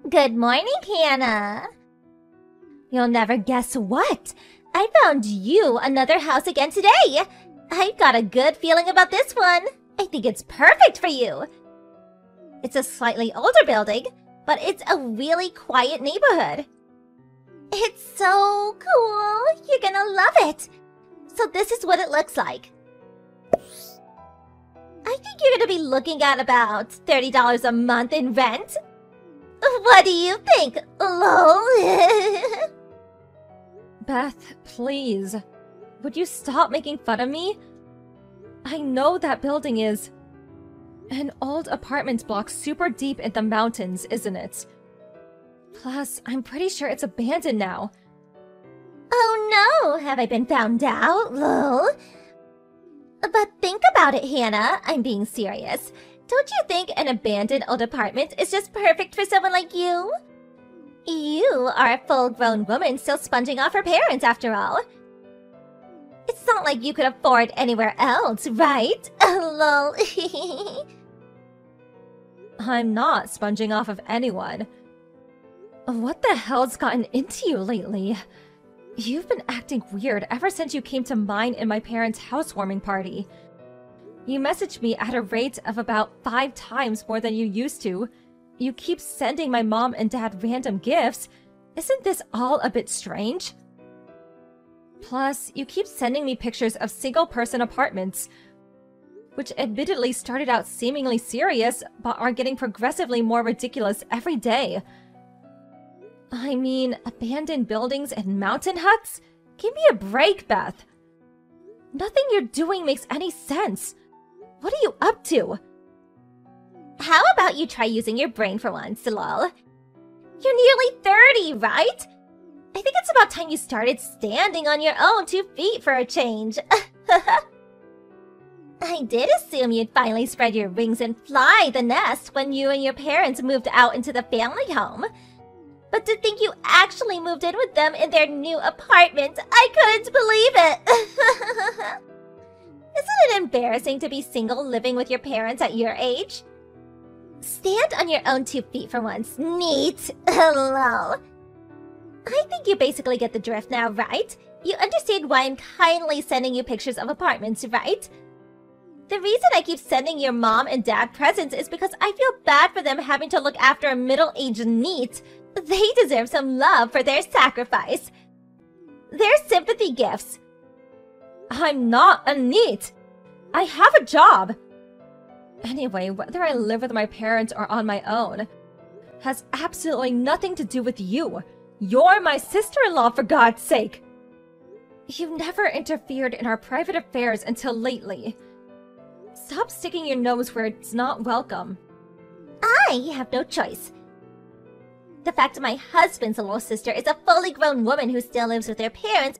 Good morning, Hannah. You'll never guess what? I found you another house again today. I've got a good feeling about this one. I think it's perfect for you. It's a slightly older building, but it's a really quiet neighborhood. It's so cool. You're gonna love it. So this is what it looks like. I think you're gonna be looking at about $30 a month in rent. What do you think, lol? Beth, please. Would you stop making fun of me? I know that building is an old apartment block super deep in the mountains, isn't it? Plus, I'm pretty sure it's abandoned now. Oh no, have I been found out, lol? But think about it, Hannah. I'm being serious. Don't you think an abandoned old apartment is just perfect for someone like you? You are a full-grown woman still sponging off her parents, after all. It's not like you could afford anywhere else, right? Lol. I'm not sponging off of anyone. What the hell's gotten into you lately? You've been acting weird ever since you came to mine and my parents' housewarming party. You messaged me at a rate of about 5 times more than you used to. You keep sending my mom and dad random gifts. Isn't this all a bit strange? Plus, you keep sending me pictures of single-person apartments, which admittedly started out seemingly serious, but are getting progressively more ridiculous every day. I mean, abandoned buildings and mountain huts? Give me a break, Beth. Nothing you're doing makes any sense. What are you up to? How about you try using your brain for once, lol? You're nearly 30, right? I think it's about time you started standing on your own 2 feet for a change. I did assume you'd finally spread your wings and fly the nest when you and your parents moved out into the family home. But to think you actually moved in with them in their new apartment, I couldn't believe it! Isn't it embarrassing to be single living with your parents at your age? Stand on your own 2 feet for once. Neat. Lol. I think you basically get the drift now, right? You understand why I'm kindly sending you pictures of apartments, right? The reason I keep sending your mom and dad presents is because I feel bad for them having to look after a middle-aged NEET. They deserve some love for their sacrifice. They're sympathy gifts. I'm not a NEET. I have a job. Anyway, whether I live with my parents or on my own has absolutely nothing to do with you. You're my sister-in-law, for God's sake. You never interfered in our private affairs until lately. Stop sticking your nose where it's not welcome. I have no choice. The fact my husband's little sister is a fully grown woman who still lives with her parents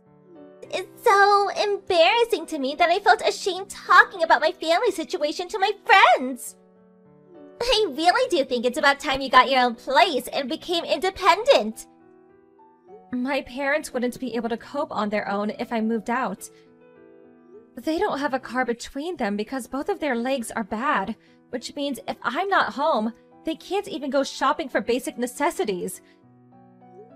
is so embarrassing to me that I felt ashamed talking about my family situation to my friends. I really do think it's about time you got your own place and became independent. My parents wouldn't be able to cope on their own if I moved out. They don't have a car between them because both of their legs are bad, which means if I'm not home, they can't even go shopping for basic necessities.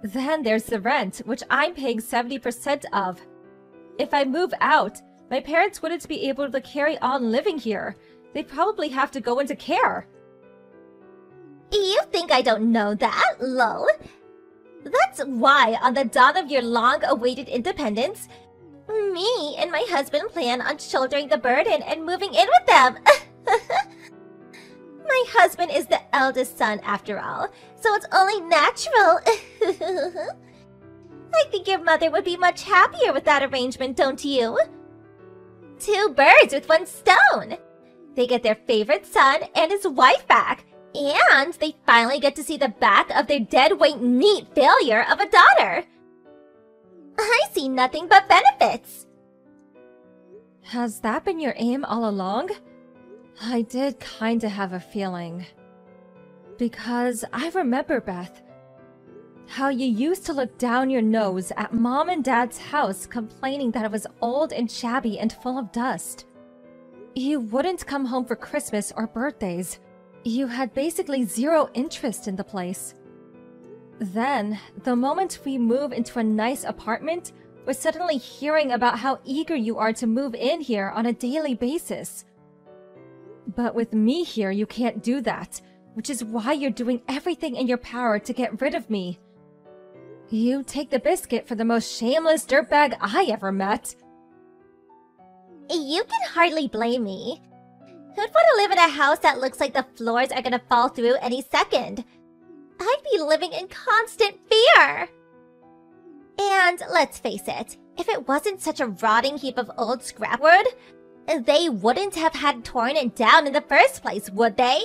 Then there's the rent, which I'm paying 70% of. If I move out, my parents wouldn't be able to carry on living here. They'd probably have to go into care. You think I don't know that, lol? That's why, on the dawn of your long-awaited independence, me and my husband plan on shouldering the burden and moving in with them. My husband is the eldest son, after all, so it's only natural. I think your mother would be much happier with that arrangement, don't you? 2 birds with 1 stone. They get their favorite son and his wife back, and they finally get to see the back of their deadweight NEET failure of a daughter. I see nothing but benefits. Has that been your aim all along? I did kinda have a feeling. Because I remember, Beth, how you used to look down your nose at Mom and Dad's house complaining that it was old and shabby and full of dust. You wouldn't come home for Christmas or birthdays. You had basically zero interest in the place. Then, the moment we move into a nice apartment, we're suddenly hearing about how eager you are to move in here on a daily basis. But with me here, you can't do that, which is why you're doing everything in your power to get rid of me. You take the biscuit for the most shameless dirtbag I ever met. You can hardly blame me. Who'd want to live in a house that looks like the floors are gonna fall through any second? I'd be living in constant fear. And let's face it, if it wasn't such a rotting heap of old scrapwood, they wouldn't have had torn it down in the first place, would they?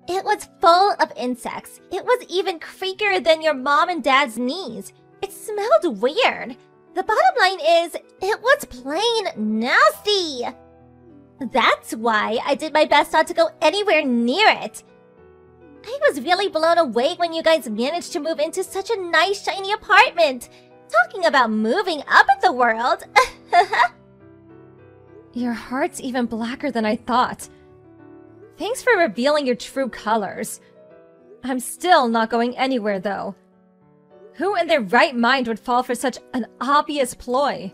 It was full of insects. It was even creakier than your mom and dad's knees. It smelled weird. The bottom line is, it was plain nasty. That's why I did my best not to go anywhere near it. I was really blown away when you guys managed to move into such a nice, shiny apartment. Talking about moving up in the world. Your heart's even blacker than I thought. Thanks for revealing your true colors. I'm still not going anywhere, though. Who in their right mind would fall for such an obvious ploy?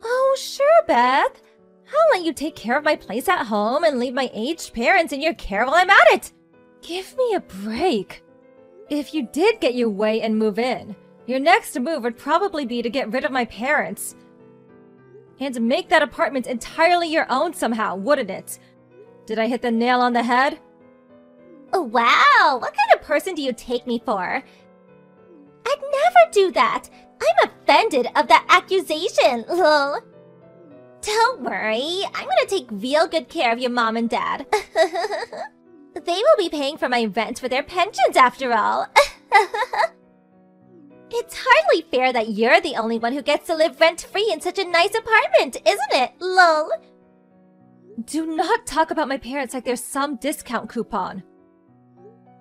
Oh, sure, Beth. I'll let you take care of my place at home and leave my aged parents in your care while I'm at it. Give me a break. If you did get your way and move in, your next move would probably be to get rid of my parents. And make that apartment entirely your own somehow, wouldn't it? Did I hit the nail on the head? Oh, wow, what kind of person do you take me for? I'd never do that. I'm offended of that accusation, lol. Don't worry, I'm gonna take real good care of your mom and dad. They will be paying for my rent with their pensions after all. It's hardly fair that you're the only one who gets to live rent-free in such a nice apartment, isn't it, lol? Do not talk about my parents like there's some discount coupon.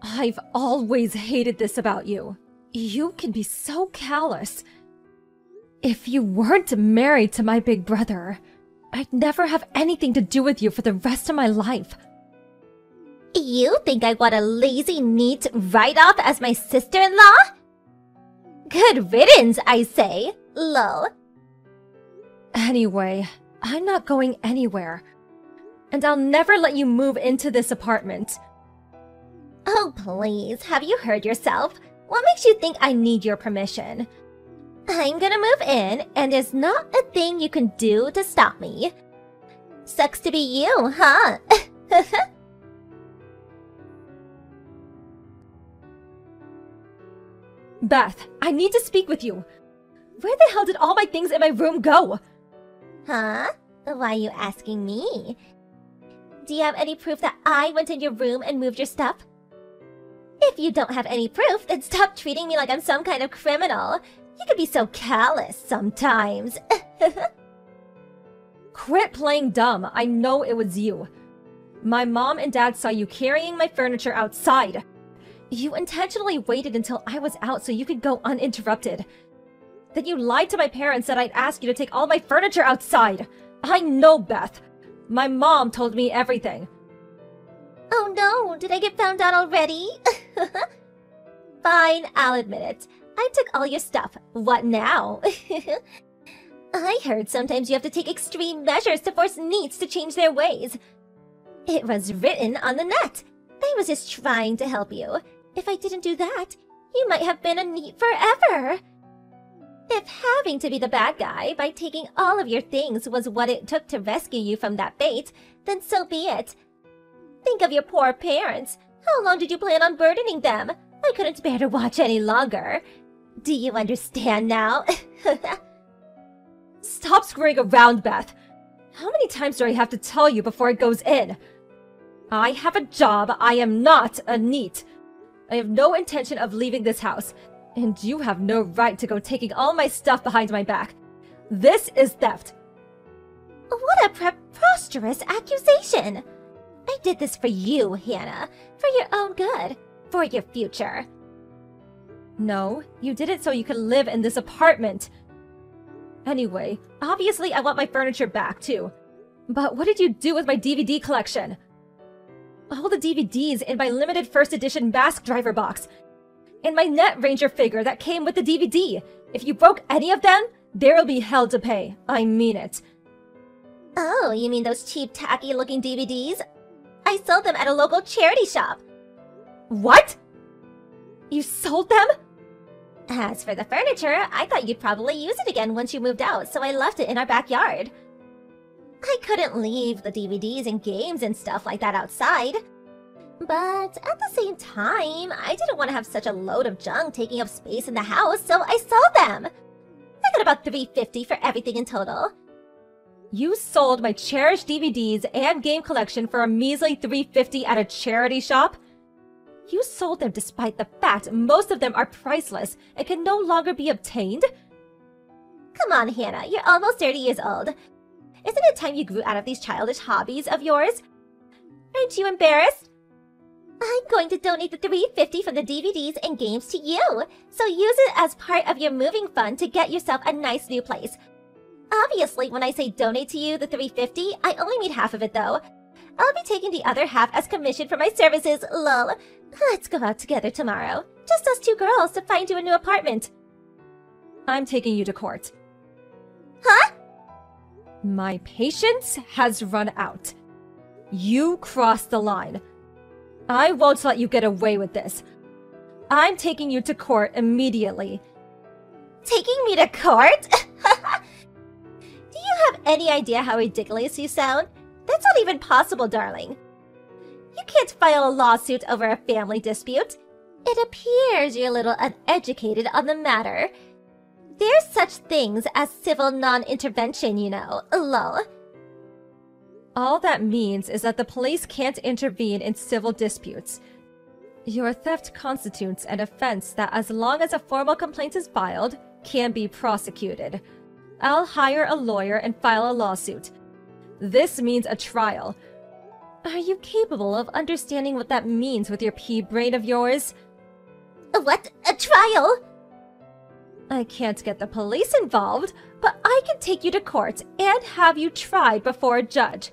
I've always hated this about you. You can be so callous. If you weren't married to my big brother, I'd never have anything to do with you for the rest of my life. You think I want a lazy, neat write-off as my sister-in-law? Good riddance, I say, lol. Anyway, I'm not going anywhere. And I'll never let you move into this apartment. Oh, please, have you heard yourself? What makes you think I need your permission? I'm gonna move in, and there's not a thing you can do to stop me. Sucks to be you, huh? Beth, I need to speak with you. Where the hell did all my things in my room go? Huh? Why are you asking me? Do you have any proof that I went in your room and moved your stuff? If you don't have any proof, then stop treating me like I'm some kind of criminal. You can be so callous sometimes. Quit playing dumb. I know it was you. My mom and dad saw you carrying my furniture outside. You intentionally waited until I was out so you could go uninterrupted. Then you lied to my parents that I'd ask you to take all my furniture outside. I know, Beth. My mom told me everything. Oh no, did I get found out already? Fine, I'll admit it. I took all your stuff. What now? I heard sometimes you have to take extreme measures to force neets to change their ways. It was written on the net. I was just trying to help you. If I didn't do that, you might have been a neat forever. If having to be the bad guy by taking all of your things was what it took to rescue you from that fate, then so be it. Think of your poor parents. How long did you plan on burdening them? I couldn't bear to watch any longer. Do you understand now? Stop screwing around, Beth. How many times do I have to tell you before it goes in? I have a job. I am not a neat. I have no intention of leaving this house, and you have no right to go taking all my stuff behind my back. This is theft. What a preposterous accusation! I did this for you, Hannah. For your own good. For your future. No, you did it so you could live in this apartment. Anyway, obviously I want my furniture back, too. But what did you do with my DVD collection? All the DVDs in my limited first edition Mask Driver box. and my Net Ranger figure that came with the DVD. If you broke any of them, there'll be hell to pay. I mean it. Oh, you mean those cheap, tacky-looking DVDs? I sold them at a local charity shop. What? You sold them? As for the furniture, I thought you'd probably use it again once you moved out, so I left it in our backyard. I couldn't leave the DVDs and games and stuff like that outside. But at the same time, I didn't want to have such a load of junk taking up space in the house, so I sold them. I got about $350 for everything in total. You sold my cherished DVDs and game collection for a measly $350 at a charity shop? You sold them despite the fact most of them are priceless and can no longer be obtained? Come on, Hannah, you're almost 30 years old. Isn't it time you grew out of these childish hobbies of yours? Aren't you embarrassed? I'm going to donate the $350 from the DVDs and games to you, so use it as part of your moving fund to get yourself a nice new place. Obviously, when I say donate to you the $350, I only need half of it though. I'll be taking the other half as commission for my services, lol. Let's go out together tomorrow. Just us two girls to find you a new apartment. I'm taking you to court. Huh? My patience has run out. You crossed the line. I won't let you get away with this. I'm taking you to court immediately. Taking me to court? Do you have any idea how ridiculous you sound? That's not even possible, darling. You can't file a lawsuit over a family dispute. It appears you're a little uneducated on the matter. There's such things as civil non-intervention, you know, lol. All that means is that the police can't intervene in civil disputes. Your theft constitutes an offense that, as long as a formal complaint is filed, can be prosecuted. I'll hire a lawyer and file a lawsuit. This means a trial. Are you capable of understanding what that means with your pea brain of yours? What? A trial? I can't get the police involved, but I can take you to court and have you tried before a judge.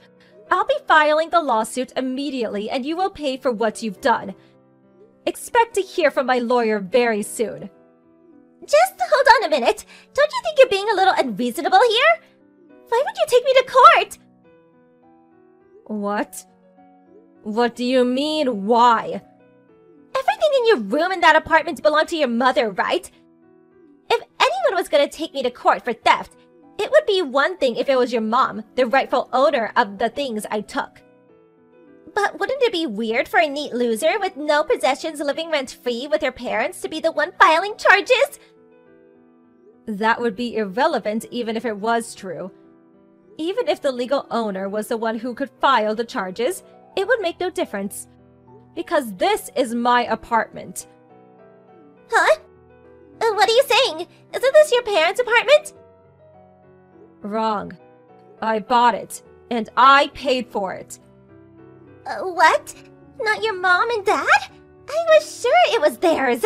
I'll be filing the lawsuit immediately and you will pay for what you've done. Expect to hear from my lawyer very soon. Just hold on a minute. Don't you think you're being a little unreasonable here? Why would you take me to court? What? What do you mean, why? Everything in your room in that apartment belonged to your mother, right? If anyone was gonna take me to court for theft, it would be one thing if it was your mom, the rightful owner of the things I took. But wouldn't it be weird for a neat loser with no possessions living rent-free with her parents to be the one filing charges? That would be irrelevant even if it was true. Even if the legal owner was the one who could file the charges, it would make no difference. Because this is my apartment. Huh? What are you saying? Isn't this your parents' apartment? Wrong. I bought it, and I paid for it. What? Not your mom and dad? I was sure it was theirs.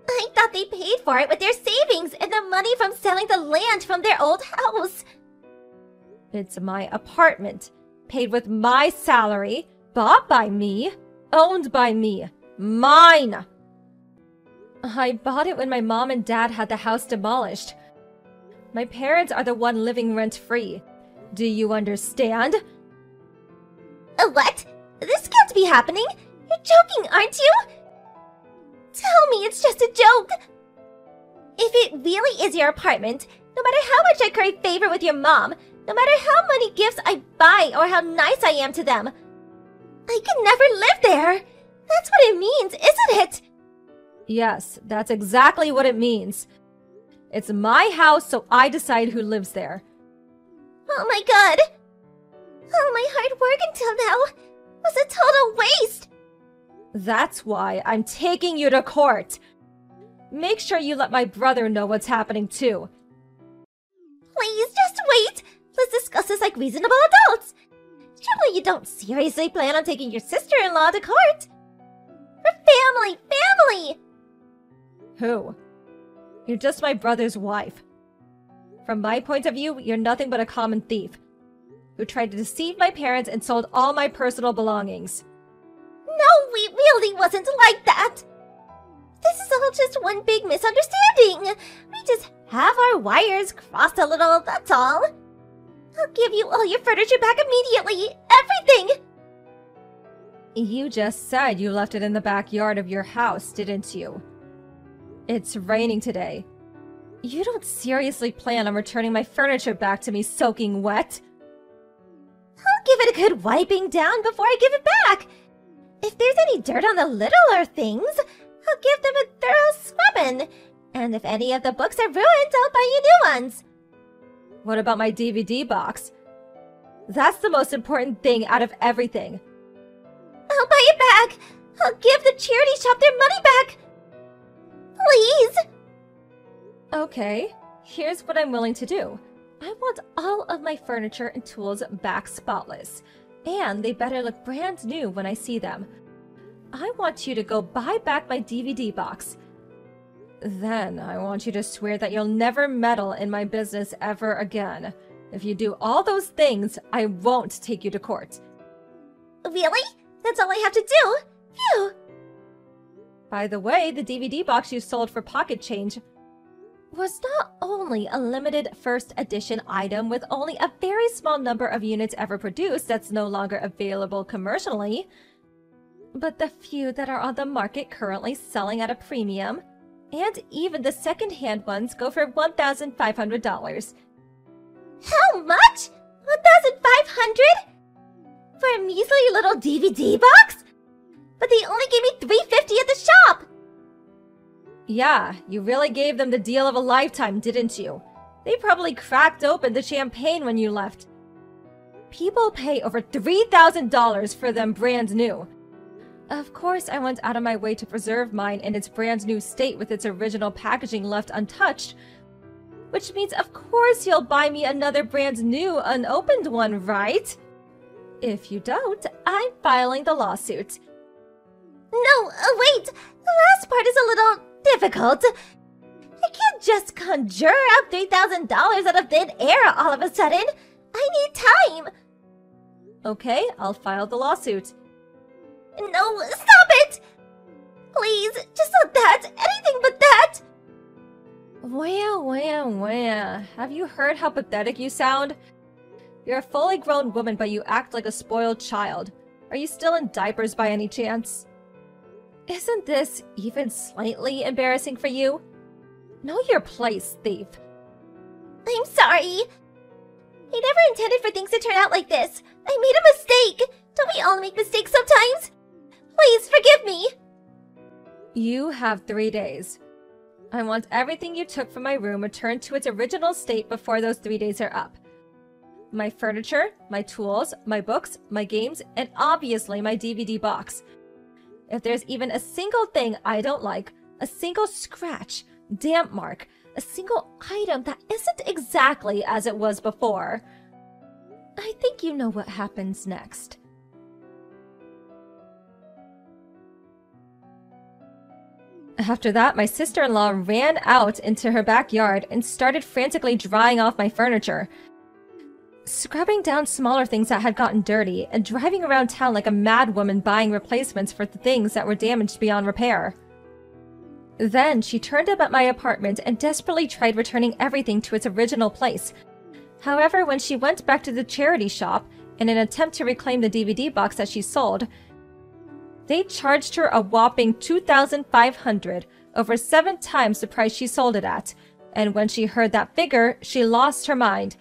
I thought they paid for it with their savings and the money from selling the land from their old house. It's my apartment, paid with my salary, bought by me, owned by me, mine. I bought it when my mom and dad had the house demolished. My parents are the one living rent-free. Do you understand? What? This can't be happening. You're joking, aren't you? Tell me it's just a joke. If it really is your apartment, no matter how much I curry favor with your mom, no matter how many gifts I buy or how nice I am to them, I can never live there. That's what it means, isn't it? Yes, that's exactly what it means. It's my house, so I decide who lives there. Oh my god. All my hard work until now was a total waste. That's why I'm taking you to court. Make sure you let my brother know what's happening too. Please, just wait. Let's discuss this like reasonable adults. Surely you don't seriously plan on taking your sister-in-law to court? We're family! Who? You're just my brother's wife. From my point of view, you're nothing but a common thief who tried to deceive my parents and sold all my personal belongings. No, we really wasn't like that. just one big misunderstanding. We just have our wires crossed a little, that's all. I'll give you all your furniture back immediately. Everything! You just said you left it in the backyard of your house, didn't you? It's raining today. You don't seriously plan on returning my furniture back to me soaking wet? I'll give it a good wiping down before I give it back. If there's any dirt on the littler things, I'll give them a thorough scrubbing. And if any of the books are ruined, I'll buy you new ones. What about my DVD box? That's the most important thing out of everything. I'll buy it back. I'll give the charity shop their money back. Please. Okay, here's what I'm willing to do. I want all of my furniture and tools back spotless. And they better look brand new when I see them. I want you to go buy back my DVD box. Then I want you to swear that you'll never meddle in my business ever again. If you do all those things, I won't take you to court. Really? That's all I have to do? Phew! By the way, the DVD box you sold for pocket change was not only a limited first edition item with only a very small number of units ever produced that's no longer available commercially, but the few that are on the market currently selling at a premium, and even the second-hand ones go for $1,500. How much? $1,500? For a measly little DVD box? But they only gave me $350 at the shop! Yeah, you really gave them the deal of a lifetime, didn't you? They probably cracked open the champagne when you left. People pay over $3,000 for them brand new. Of course, I went out of my way to preserve mine in its brand new state with its original packaging left untouched. Which means, of course, you'll buy me another brand new, unopened one, right? If you don't, I'm filing the lawsuit. No, wait! The last part is a little difficult. I can't just conjure up $3,000 out of thin air all of a sudden. I need time. Okay, I'll file the lawsuit. No, stop it! Please, just not that. Anything but that. Wah. Have you heard how pathetic you sound? You're a fully grown woman, but you act like a spoiled child. Are you still in diapers by any chance? Isn't this even slightly embarrassing for you? Know your place, thief. I'm sorry. I never intended for things to turn out like this. I made a mistake. Don't we all make mistakes sometimes? Please forgive me. You have 3 days. I want everything you took from my room returned to its original state before those 3 days are up. My furniture, my tools, my books, my games, and obviously my DVD box. If there's even a single thing I don't like, a single scratch, damp mark, a single item that isn't exactly as it was before, I think you know what happens next. After that, my sister-in-law ran out into her backyard and started frantically drying off my furniture, scrubbing down smaller things that had gotten dirty, and driving around town like a mad woman buying replacements for the things that were damaged beyond repair. Then she turned up at my apartment and desperately tried returning everything to its original place. However, when she went back to the charity shop in an attempt to reclaim the DVD box that she sold, they charged her a whopping $2,500, over 7 times the price she sold it at, and when she heard that figure, she lost her mind.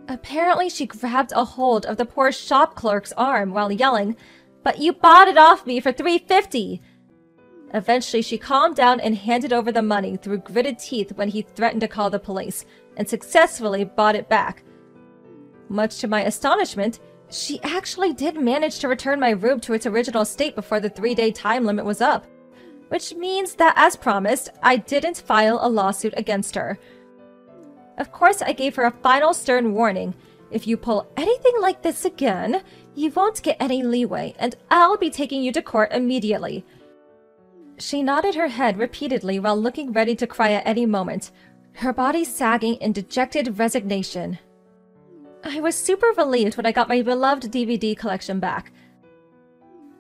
Apparently, she grabbed a hold of the poor shop clerk's arm while yelling, "But you bought it off me for $350!" Eventually, she calmed down and handed over the money through gritted teeth when he threatened to call the police, and successfully bought it back. Much to my astonishment, she actually did manage to return my room to its original state before the 3-day time limit was up, which means that, as promised, I didn't file a lawsuit against her. Of course, I gave her a final stern warning. If you pull anything like this again, you won't get any leeway, and I'll be taking you to court immediately. She nodded her head repeatedly while looking ready to cry at any moment, her body sagging in dejected resignation. I was super relieved when I got my beloved DVD collection back.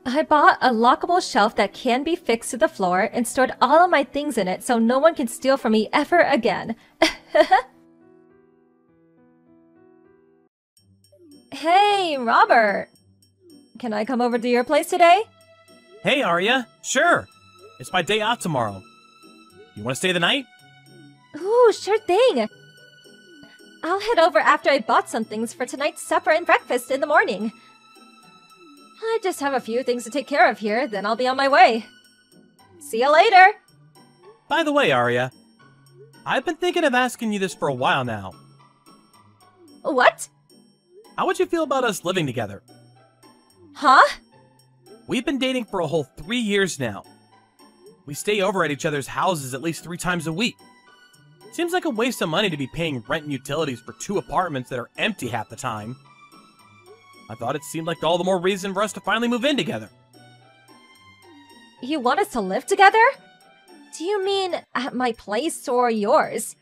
I bought a lockable shelf that can be fixed to the floor and stored all of my things in it so no one can steal from me ever again. Hey, Robert! Can I come over to your place today? Hey, Arya. Sure. It's my day off tomorrow. You want to stay the night? Ooh, sure thing! I'll head over after I bought some things for tonight's supper and breakfast in the morning. I just have a few things to take care of here, then I'll be on my way. See you later! By the way, Arya, I've been thinking of asking you this for a while now. What? How would you feel about us living together? Huh? We've been dating for a whole 3 years now. We stay over at each other's houses at least 3 times a week. Seems like a waste of money to be paying rent and utilities for 2 apartments that are empty half the time. I thought it seemed like all the more reason for us to finally move in together. You want us to live together? Do you mean at my place or yours?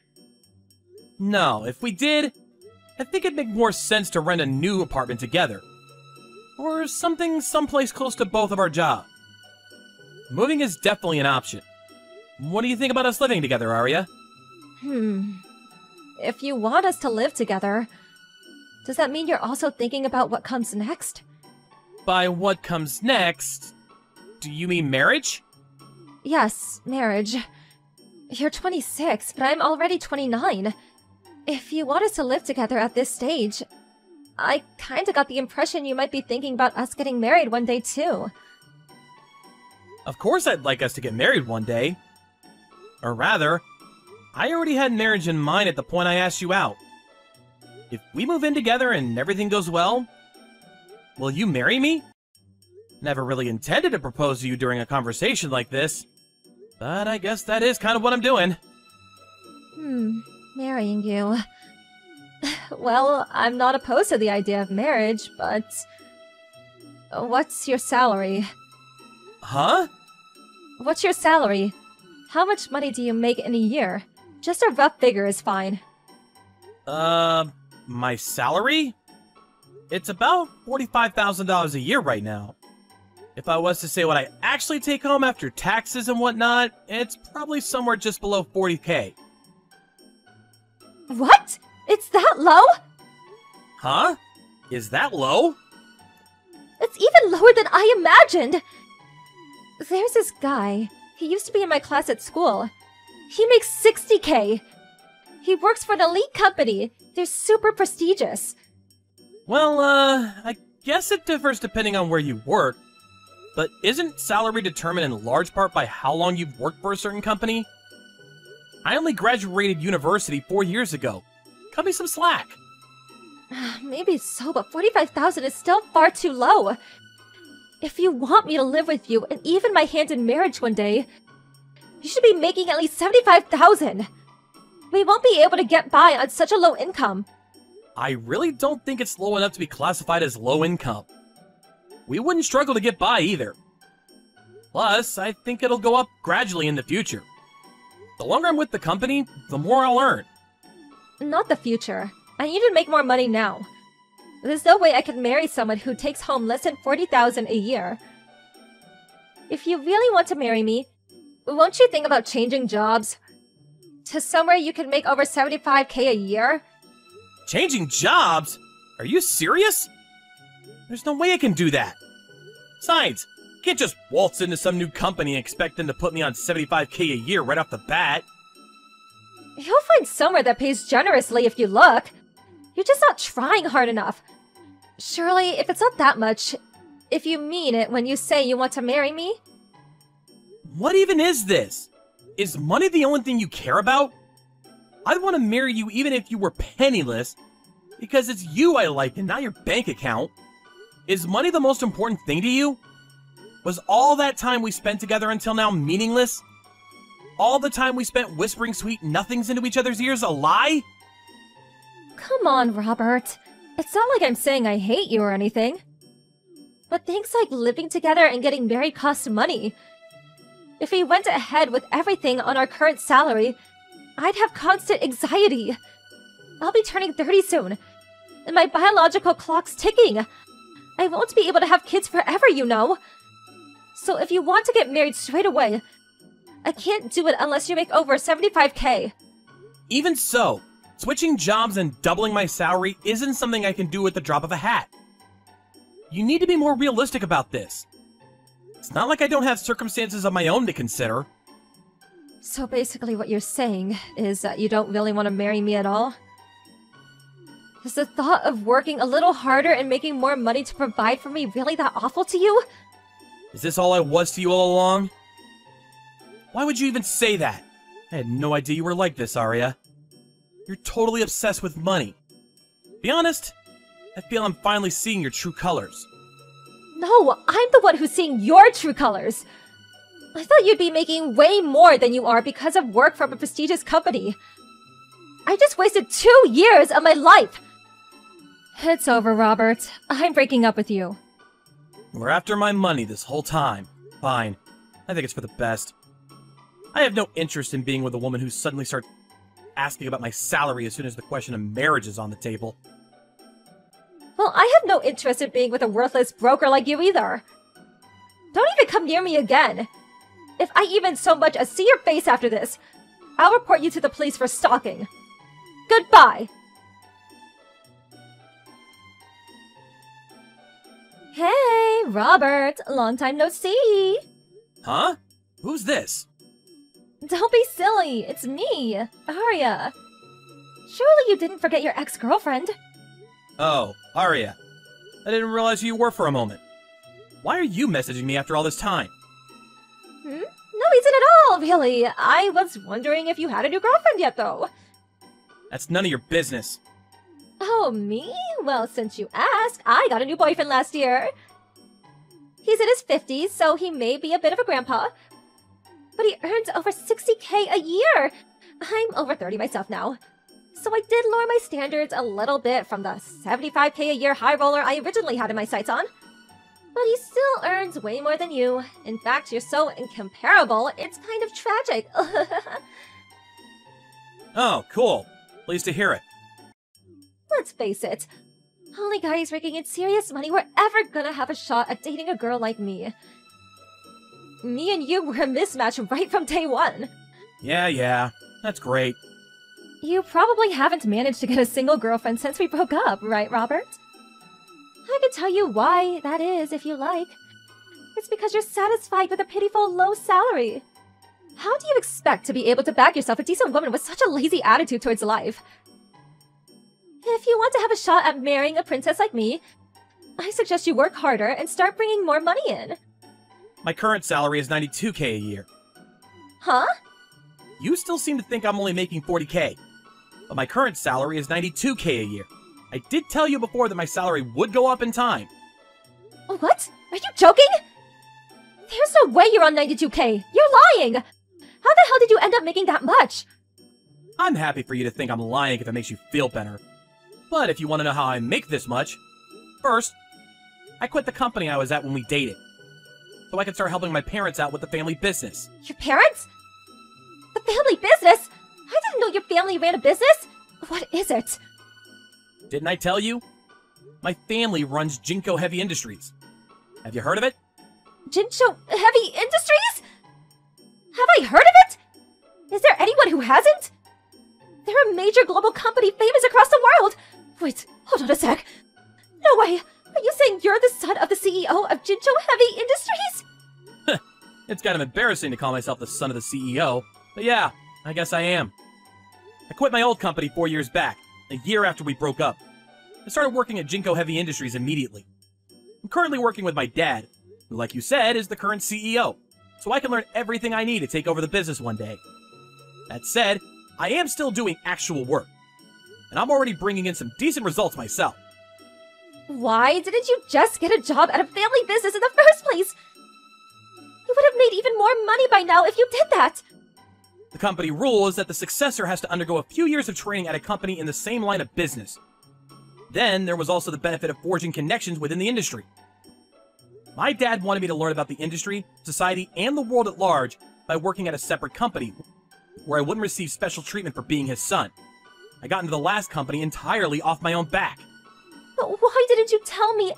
No, if we did, I think it'd make more sense to rent a new apartment together. Or something someplace close to both of our jobs. Moving is definitely an option. What do you think about us living together, Arya? If you want us to live together, does that mean you're also thinking about what comes next? By what comes next, do you mean marriage? Yes, marriage. You're 26, but I'm already 29. If you want us to live together at this stage, I kinda got the impression you might be thinking about us getting married one day too. Of course I'd like us to get married one day. Or rather, I already had marriage in mind at the point I asked you out. If we move in together and everything goes well, will you marry me? Never really intended to propose to you during a conversation like this, but I guess that is kind of what I'm doing. Marrying you. Well, I'm not opposed to the idea of marriage, but... What's your salary? Huh? What's your salary? How much money do you make in a year? Just a rough figure is fine. My salary? It's about $45,000 a year right now. If I was to say what I actually take home after taxes and whatnot, it's probably somewhere just below 40K. What? It's that low? Huh? Is that low? It's even lower than I imagined! There's this guy. He used to be in my class at school. He makes 60K! He works for an elite company. They're super prestigious. Well, I guess it differs depending on where you work. But isn't salary determined in large part by how long you've worked for a certain company? I only graduated university 4 years ago. Cut me some slack. Maybe so, but 45,000 is still far too low. If you want me to live with you and even my hand in marriage one day, you should be making at least 75,000. We won't be able to get by on such a low income. I really don't think it's low enough to be classified as low income. We wouldn't struggle to get by either. Plus, I think it'll go up gradually in the future. The longer I'm with the company, the more I'll earn. Not the future. I need to make more money now. There's no way I can marry someone who takes home less than 40,000 a year. If you really want to marry me, won't you think about changing jobs? To somewhere you can make over 75K a year? Changing jobs? Are you serious? There's no way I can do that. Besides, I can't just waltz into some new company and expect them to put me on 75K a year right off the bat. You'll find somewhere that pays generously if you look. You're just not trying hard enough. Surely, if it's not that much, if you mean it when you say you want to marry me? What even is this? Is money the only thing you care about? I'd want to marry you even if you were penniless, because it's you I like and not your bank account. Is money the most important thing to you? Was all that time we spent together until now meaningless? All the time we spent whispering sweet nothings into each other's ears a lie? Come on, Robert. It's not like I'm saying I hate you or anything. But things like living together and getting married cost money. If we went ahead with everything on our current salary, I'd have constant anxiety. I'll be turning 30 soon, and my biological clock's ticking. I won't be able to have kids forever, you know. So if you want to get married straight away, I can't do it unless you make over 75K. Even so, switching jobs and doubling my salary isn't something I can do at the drop of a hat. You need to be more realistic about this. It's not like I don't have circumstances of my own to consider. So basically what you're saying is that you don't really want to marry me at all? Is the thought of working a little harder and making more money to provide for me really that awful to you? Is this all I was to you all along? Why would you even say that? I had no idea you were like this, Arya. You're totally obsessed with money. Be honest, I feel I'm finally seeing your true colors. No, I'm the one who's seeing your true colors. I thought you'd be making way more than you are because of work from a prestigious company. I just wasted 2 years of my life! It's over, Robert. I'm breaking up with you. We're after my money this whole time. Fine. I think it's for the best. I have no interest in being with a woman who suddenly starts asking about my salary as soon as the question of marriage is on the table. Well, I have no interest in being with a worthless broker like you either. Don't even come near me again. If I even so much as see your face after this, I'll report you to the police for stalking. Goodbye! Hey, Robert! Long time no see! Huh? Who's this? Don't be silly, it's me, Arya. Surely you didn't forget your ex-girlfriend? Oh, Arya. I didn't realize who you were for a moment. Why are you messaging me after all this time? No reason at all, really. I was wondering if you had a new girlfriend yet, though. That's none of your business. Oh, me? Well, since you ask, I got a new boyfriend last year. He's in his 50s, so he may be a bit of a grandpa. But he earns over 60K a year. I'm over 30 myself now. So I did lower my standards a little bit from the 75K a year high roller I originally had in my sights on. But he still earns way more than you. In fact, you're so incomparable, it's kind of tragic. Oh, cool. Pleased to hear it. Let's face it, only guys raking in serious money were ever gonna have a shot at dating a girl like me. Me and you were a mismatch right from day one. Yeah, that's great. You probably haven't managed to get a single girlfriend since we broke up, right, Robert? I can tell you why that is if you like. It's because you're satisfied with a pitiful low salary. How do you expect to be able to bag yourself a decent woman with such a lazy attitude towards life? If you want to have a shot at marrying a princess like me, I suggest you work harder and start bringing more money in. My current salary is 92K a year. Huh? You still seem to think I'm only making 40K. But my current salary is 92K a year. I did tell you before that my salary would go up in time. What? Are you joking? There's no way you're on 92K. You're lying. How the hell did you end up making that much? I'm happy for you to think I'm lying if it makes you feel better. But if you want to know how I make this much, first, I quit the company I was at when we dated, so I could start helping my parents out with the family business. Your parents? The family business? I didn't know your family ran a business. What is it? Didn't I tell you? My family runs Jinko Heavy Industries. Have you heard of it? Jincho Heavy Industries? Have I heard of it? Is there anyone who hasn't? They're a major global company famous across the world. Wait, hold on a sec. No way. Are you saying you're the son of the CEO of Jincho Heavy Industries? It's kind of embarrassing to call myself the son of the CEO, but yeah, I guess I am. I quit my old company 4 years back, a year after we broke up. I started working at Jinko Heavy Industries immediately. I'm currently working with my dad, who, like you said, is the current CEO, so I can learn everything I need to take over the business one day. That said, I am still doing actual work, and I'm already bringing in some decent results myself. Why didn't you just get a job at a family business in the first place? You would have made even more money by now if you did that. The company rule is that the successor has to undergo a few years of training at a company in the same line of business. Then, there was also the benefit of forging connections within the industry. My dad wanted me to learn about the industry, society, and the world at large by working at a separate company, where I wouldn't receive special treatment for being his son. I got into the last company entirely off my own back. But why didn't you tell me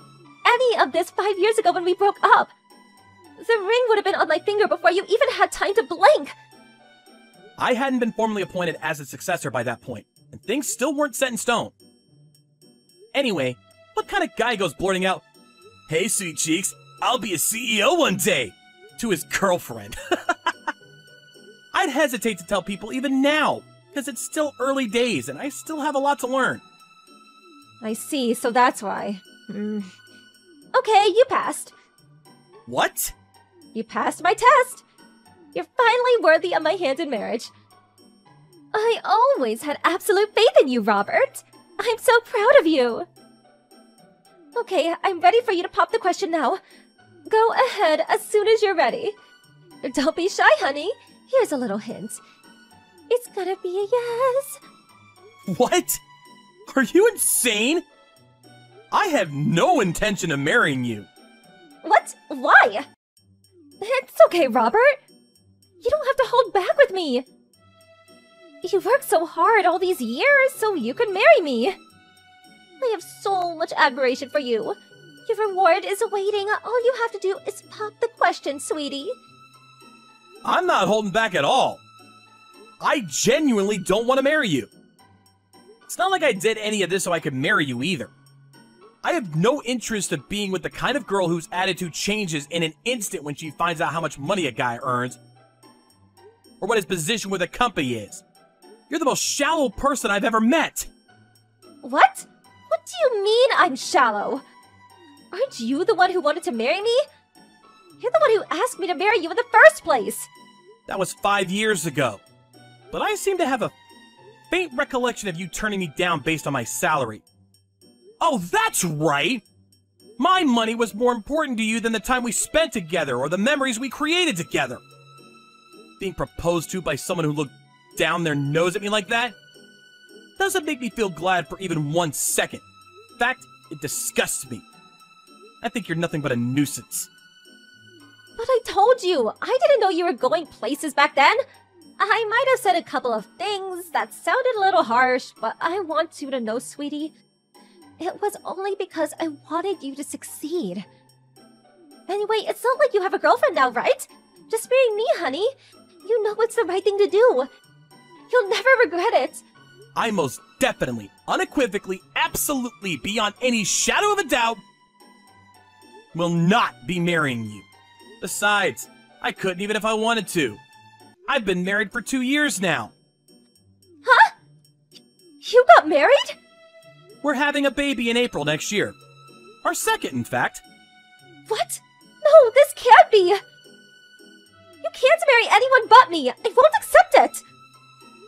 any of this 5 years ago when we broke up? The ring would have been on my finger before you even had time to blink! I hadn't been formally appointed as its successor by that point, and things still weren't set in stone. Anyway, what kind of guy goes blurting out, "Hey, sweet cheeks, I'll be a CEO one day," to his girlfriend? I'd hesitate to tell people even now, because it's still early days and I still have a lot to learn. I see, so that's why. Okay, you passed. What? You passed my test! You're finally worthy of my hand in marriage. I always had absolute faith in you, Robert! I'm so proud of you! Okay, I'm ready for you to pop the question now. Go ahead as soon as you're ready. Don't be shy, honey. Here's a little hint. It's gonna be a yes. What? Are you insane? I have no intention of marrying you. What? Why? It's okay, Robert. You don't have to hold back with me. You worked so hard all these years so you could marry me. I have so much admiration for you. Your reward is waiting. All you have to do is pop the question, sweetie. I'm not holding back at all. I genuinely don't want to marry you. It's not like I did any of this so I could marry you either. I have no interest in being with the kind of girl whose attitude changes in an instant when she finds out how much money a guy earns, or what his position with a company is. You're the most shallow person I've ever met. What? What do you mean I'm shallow. Aren't you the one who wanted to marry me? You're the one who asked me to marry you in the first place. That was 5 years ago. But I seem to have a faint recollection of you turning me down based on my salary. Oh, that's right! My money was more important to you than the time we spent together or the memories we created together. Being proposed to by someone who looked down their nose at me like that doesn't make me feel glad for even 1 second. In fact, it disgusts me. I think you're nothing but a nuisance. But I told you, I didn't know you were going places back then. I might have said a couple of things that sounded a little harsh, but I want you to know, sweetie, it was only because I wanted you to succeed. Anyway, it's not like you have a girlfriend now, right? Just marry me, honey. You know it's the right thing to do. You'll never regret it. I most definitely, unequivocally, absolutely, beyond any shadow of a doubt, will not be marrying you. Besides, I couldn't even if I wanted to. I've been married for 2 years now. Huh? You got married? We're having a baby in April next year. Our second, in fact. What? No, this can't be! You can't marry anyone but me! I won't accept it!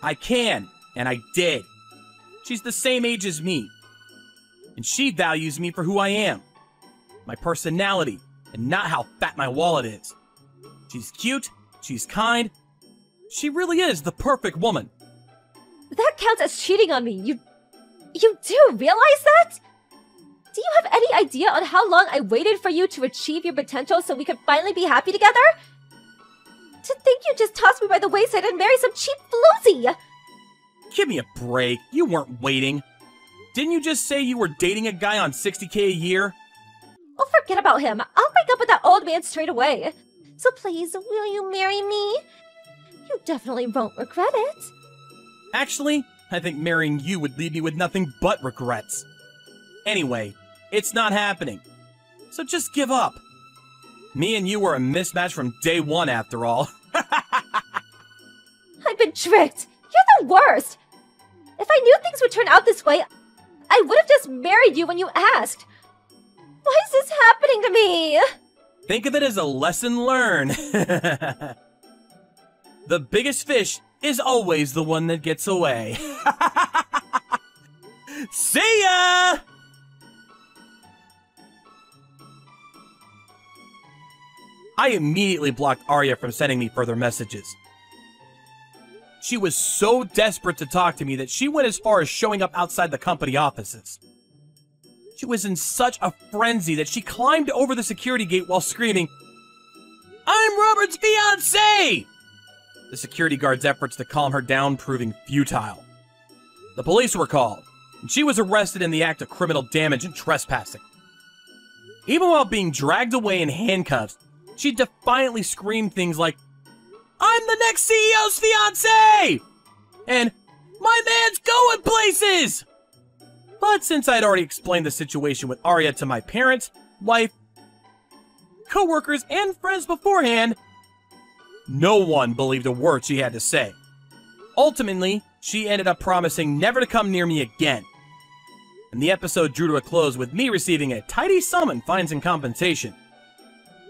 I can, and I did. She's the same age as me. And she values me for who I am. My personality, and not how fat my wallet is. She's cute, she's kind. She really is the perfect woman. That counts as cheating on me. You do realize that? Do you have any idea on how long I waited for you to achieve your potential so we could finally be happy together? To think you just tossed me by the wayside and marry some cheap floozy! Give me a break. You weren't waiting. Didn't you just say you were dating a guy on $60K a year? Oh, forget about him. I'll break up with that old man straight away. So please, will you marry me? You definitely won't regret it. Actually, I think marrying you would leave me with nothing but regrets. Anyway, it's not happening. So just give up. Me and you were a mismatch from day one, after all. I've been tricked. You're the worst. If I knew things would turn out this way, I would have just married you when you asked. Why is this happening to me? Think of it as a lesson learned. The biggest fish is always the one that gets away. See ya! I immediately blocked Arya from sending me further messages. She was so desperate to talk to me that she went as far as showing up outside the company offices. She was in such a frenzy that she climbed over the security gate while screaming, "I'm Robert's fiancé!" The security guard's efforts to calm her down proving futile. The police were called, and she was arrested in the act of criminal damage and trespassing. Even while being dragged away in handcuffs, She'd defiantly scream things like, "I'm the next CEO's fiancé!" and "My man's going places!" But since I'd already explained the situation with Arya to my parents, wife, co-workers, and friends beforehand, no one believed a word she had to say. Ultimately, she ended up promising never to come near me again. And the episode drew to a close with me receiving a tidy sum in fines and compensation.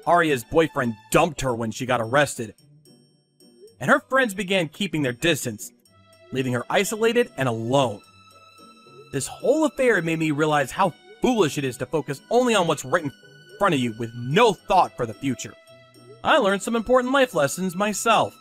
Arya's boyfriend dumped her when she got arrested, and her friends began keeping their distance, leaving her isolated and alone. This whole affair made me realize how foolish it is to focus only on what's right in front of you with no thought for the future. I learned some important life lessons myself.